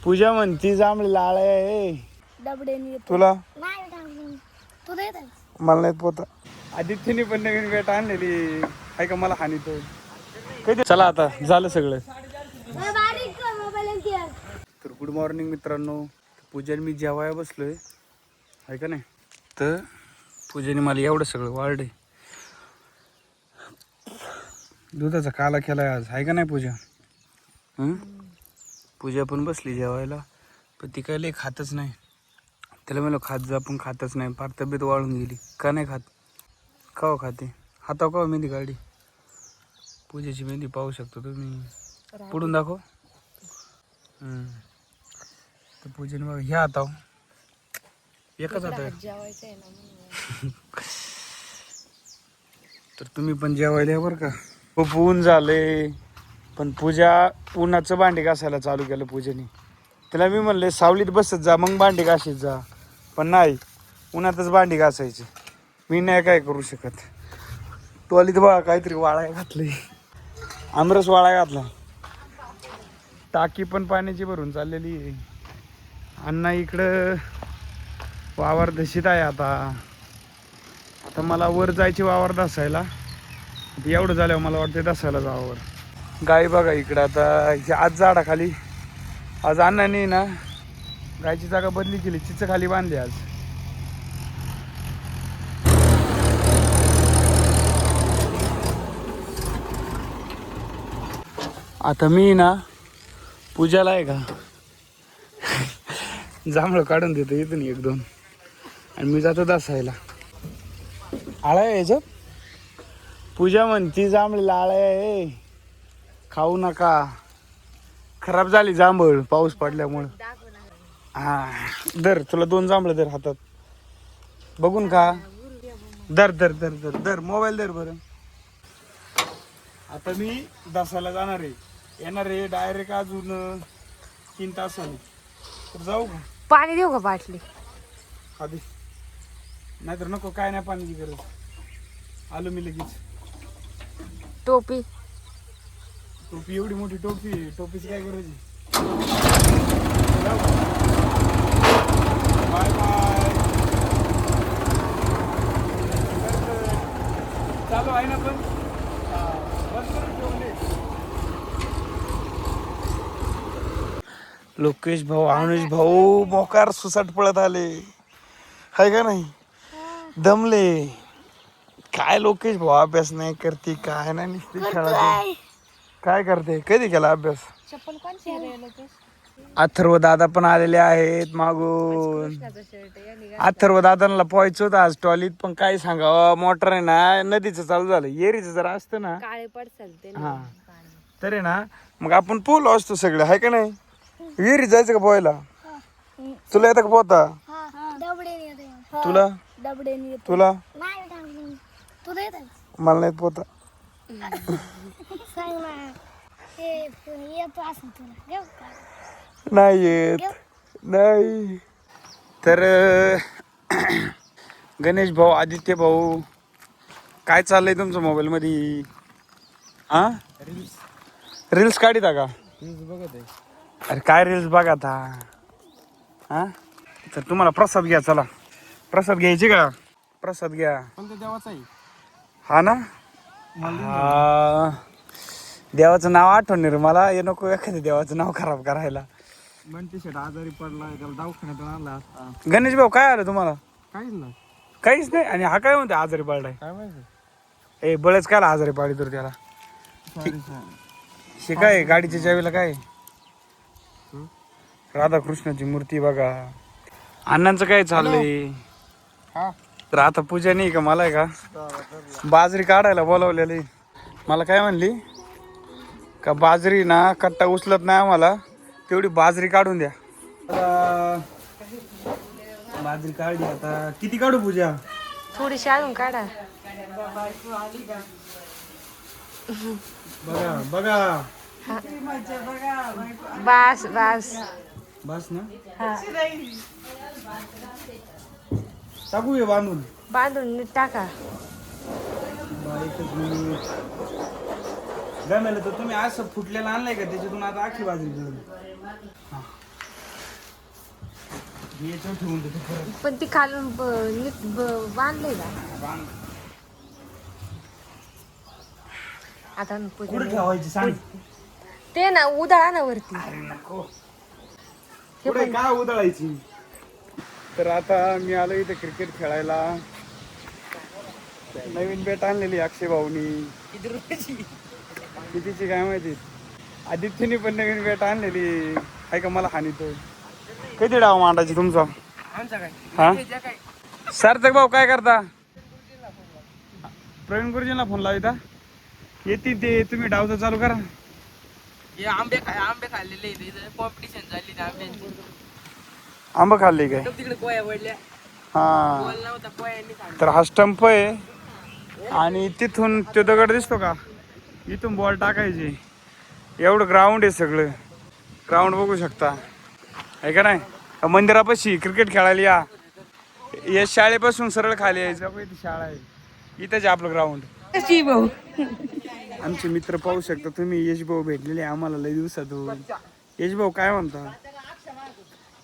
पूजा म्हणती जांभळे लाळ आहे डबडेनी तुला. नाही तू देत मला नाही पोता. आदित्यने पण नवीन बॅट आणलेली आहे का मला हानी तो कधी. चला आता झालं सगळं. तर गुड मॉर्निंग मित्रांनो. पूजाने मी जेवायला बसलोय आहे का नाही. तर पूजाने मला एवढं सगळं वाढलंय. दुधाचा काला केलाय आज आहे का नाही पूजा. पूजा पण बसली जेवायला पण ती काय लय खातच नाही. त्याला म्हणलं खात जा पण खातच नाही. फार तब्येत वाळून गेली. का नाही खात. खावा खाते. हाताव का मेहंदी काढली. पूजेची मेहंदी पाहू शकतो तुम्ही. पुढून दाखव. तर पूजेने बघा ह्या हाताव एकच हात जेवायचं आहे ना. तर तुम्ही पण जेवायला बरं का. खूप ऊन झाले पण पूजा उन्हाचं भांडी घासायला चालू केलं पूजेने. त्याला मी म्हणले सावलीत बसत जा मग भांडी घासीत जा पण नाही उन्हातच भांडी घासायची. मी नाही काय करू शकत. टोलीत बघा काहीतरी वाळाय घातलंय. आमरस वाळाय घातला. टाकी पण पाण्याची भरून चाललेली आहे. अण्णा इकडं वावर दशीत आहे. आता मला वर जायची वावर दसायला. एवढं झाल्यावर मला वाटतं दसायला जावावर. गाय बघा इकडं आता आज झाडाखाली. आज अण्णाने ना गायची जागा बदली केली. चिच खाली बांधली आज. आता मी ना पूजाला आहे का जांभळं काढून देतो इथून एक दोन आणि मी जातो दसायला. आळा आहे याच्यात. पूजा म्हणती जांभळी लाळ आहे खाऊ नका. खराब झाली जांभळ पाऊस पडल्यामुळं. हा धर तुला 2 जांभळं धर हातात. बघून का. धर धर धर धर धर मोबाईल धर बरं. आता मी दसायला जाणार आहे. येणार आहे डायरेक्ट अजून 3 तासांनी. तर जाऊ का. पाणी देऊ का बाटली. आधी नाहीतर नको. काय नाही पाण्याची गरज. आलो मी लगेच. टोपी टोपी एवढी मोठी टोपी. टोपीची काय गरज आहे. Bye bye. चालू आहे ना पण बंद करून ठेवले. लोकेश भाऊ अनुज भाऊ मोकार सुसाट पळत आले हाय का नाही. दमले काय. लोकेश भाऊ अभ्यास नाही करते काय नाही नुसती खेळाते. काय करते. कधी केला अभ्यास. चप्पल कोणची रे लोकेश. अथर्व दादा पण आलेले आहेत मागून. अथर्व दादांना पोहायचं होतं आज टॉलीत पण काय सांगावं मोटर आहे ना नदीचं चालू झालं. येरीचं जरा असतं ना काळे पडसल. हा तर आहे ना मग आपण पोहलो असतो सगळे हाय का नाही. विहिरीत जायचं का पोहायला. तुला येतं का पोहता. तुला तुला तू देत मला नाही पोहता. सांग ना. येतो असं तुला नाही येत नाही. तर गणेश भाऊ आदित्य भाऊ काय चाललंय तुमचं मोबाईल मध्ये. हा रील्स काढता का. बघत आहे. अरे काय रील्स बघा आता. हा तर तुम्हाला प्रसाद घ्या. चला प्रसाद घ्यायचे का. प्रसाद घ्या. कोणत्या देवाचा आहे. हा ना हा देवाचं नाव आठवण रे मला. हे नको एखाद्या देवाचं नाव खराब करायला. बंटी शेट आजारी पडलाय त्याला दवाखान्यात आणला असता. गणेश भाऊ काय आलं तुम्हाला. काहीच नाही. काहीच नाही. आणि हा काय म्हणते आजारी पडलाय. काय माहिती. ए बळच काय आजारी पाडी तर त्याला. हे काय गाडीच्या चावीला काय राधाकृष्णाची मूर्ती बघा. अण्णांचं काय चाललंय. हा तर आता पूजा नाही का मला आहे का बाजरी काढायला बोलावलेली. मला काय म्हणली का बाजरी ना कट्टा उचलत नाही आम्हाला तेवढी बाजरी काढून द्या. बाजरी काढली. आता किती काढू पूजा. थोडीशी अजून काढा. बघा बघा बस बस बस ना. हा टाकू ये बांधून. बांधून नीट टाका. एकच मिनिट. गमेल तर तुम्ही असं फुटलेलं आणलंय का त्याच्यातून आता आखी बाजरी करून. मी याच्यावर ठेवून देतो परत. पण ती खालून नीट बांधले का आता पूजा कुठे ठेवायची सांग. ते ना उधाळा ना वरती अरे नको हे पुढे पण काय उधळायची. तर आता मी आलो इथे क्रिकेट खेळायला. नवीन बॅट आणलेली अक्षय भाऊनी. कितीची काय माहिती. आदित्यने पण नवीन बॅट आणलेली आहे का मला हानीतो. किती डाव मांडायची तुमचा हा सार्थक भाऊ काय करता. प्रवीण गुरुजींना फोन लाविता येतील ते. तुम्ही डावचा चालू करा. आंबे खाल्लेले कॉम्पिटिशन झाली आंब्यांची. आंबा खाल्ले काय तिकडे कोया पडल्या हा. बॉल नव्हता कोयांनी खाल्ला. तर हा स्टंप आहे आणि तिथून तो दगड दिसतो का इथून बॉल टाकायची. एवढं ग्राउंड आहे सगळं. ग्राउंड बघू शकता आहे का नाही. मंदिरापाशी क्रिकेट खेळायला या शाळेपासून सरळ खाली यायचं. इथे शाळा आहे. इथंच आपलं ग्राउंड. भाऊ आमचे मित्र पाहू शकता तुम्ही. यश भाऊ भेटलेले आम्हाला लय दिवसातून. यश भाऊ काय म्हणता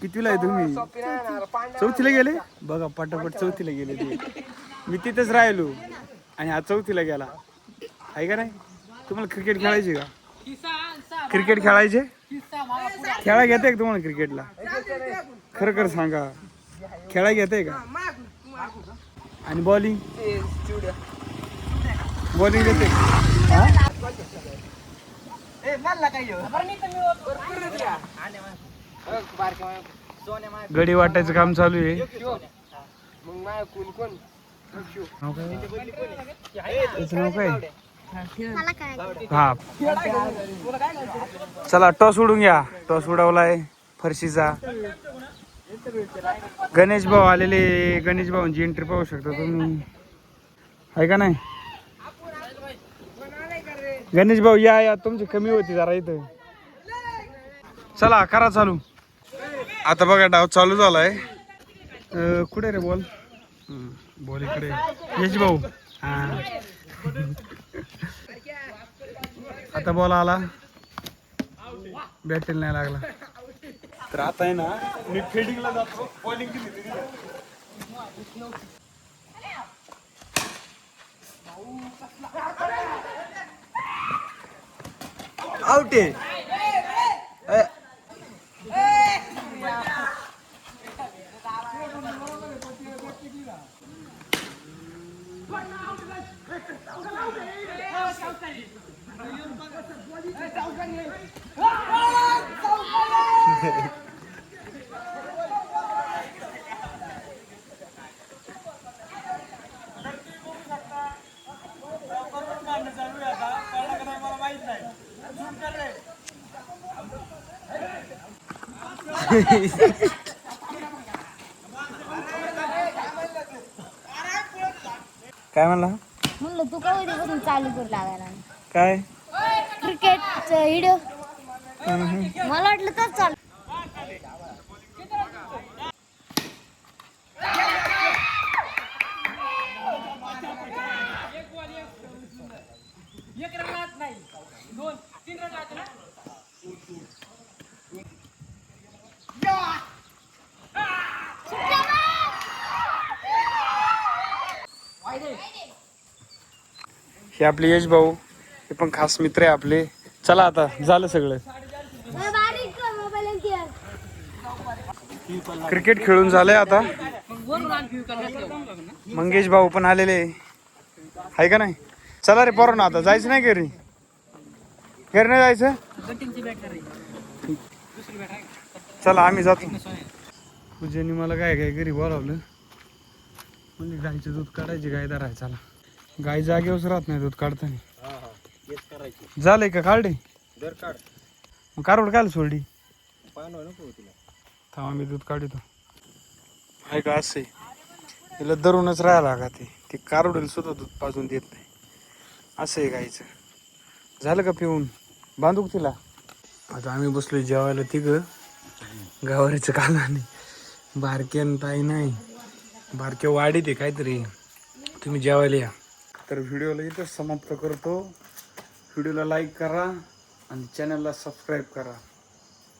कितवीला आहे तुम्ही. चौथीला गेले बघा पटापट चौथीला गेले ते. मी तिथेच राहिलो आणि हा चौथीला गेला आहे का नाही. तुम्हाला क्रिकेट खेळायचे का. क्रिकेट खेळायचे खेळा घेताय का तुम्हाला क्रिकेटला. खरं खरं सांगा खेळा घेताय का. आणि बॉलिंग बॉलिंग घेते. गडी वाटायचं काम चालू आहे. नाव काय? त्याचं नाव काय हा. चला टॉस उडून घ्या. टॉस उडवलाय फरशीचा. गणेश भाऊ आलेले. गणेश भाऊंची एंट्री पाहू शकता तुम्ही आहे का नाही. गणेश भाऊ या तुमची कमी होती जरा इथं. चला करा चालू. आता बघा डाव चालू झालाय. कुठे रे बॉल. बॉल इकडे. यश भाऊ हा. आता बॉल आला. बॅटिंग नाही लागला. तर आता आहे ना मी फिल्डिंगला जातो. बॉलिंग केली आउट आहे. काय म्हणला. म्हणलं तू कधी चालू करू लागायला काय क्रिकेट व्हिडिओ. मला वाटलं तर चालू. हे आपले यश भाऊ. हे पण खास मित्र आहे आपले. चला आता झालं सगळं. क्रिकेट खेळून झालंय आता. मंगेश भाऊ पण आलेले आहे का नाही. चला रे पोरांनो आता जायचं नाही घरी. घरी नाही जायचं. चला आम्ही जातो. पूजेने मला काय काय घरी बोलावलं. म्हणजे गायचं दूध काढायची गाय धराय. चला गाय जागेवरच राहत नाही दूध काढताना. झालंय का काढे. मग कारवड काय सोडली. थांबा मी दूध काढतो. आहे का असे तिला धरूनच राहायला का ते कारवडीला सुद्धा दूध पाजून देत नाही. असं आहे गायचं. झालं का पिऊन बांधूक तिला. आता आम्ही बसलोय जेवायला. तिघं गावारीचं काला नाही. बारक्यान ताई नाही. बारक्या वाढीत आहे काहीतरी. तुम्ही जेवायला या. तर व्हिडिओला इथंच समाप्त करतो. व्हिडिओला लाईक करा आणि चॅनलला सबस्क्राईब करा.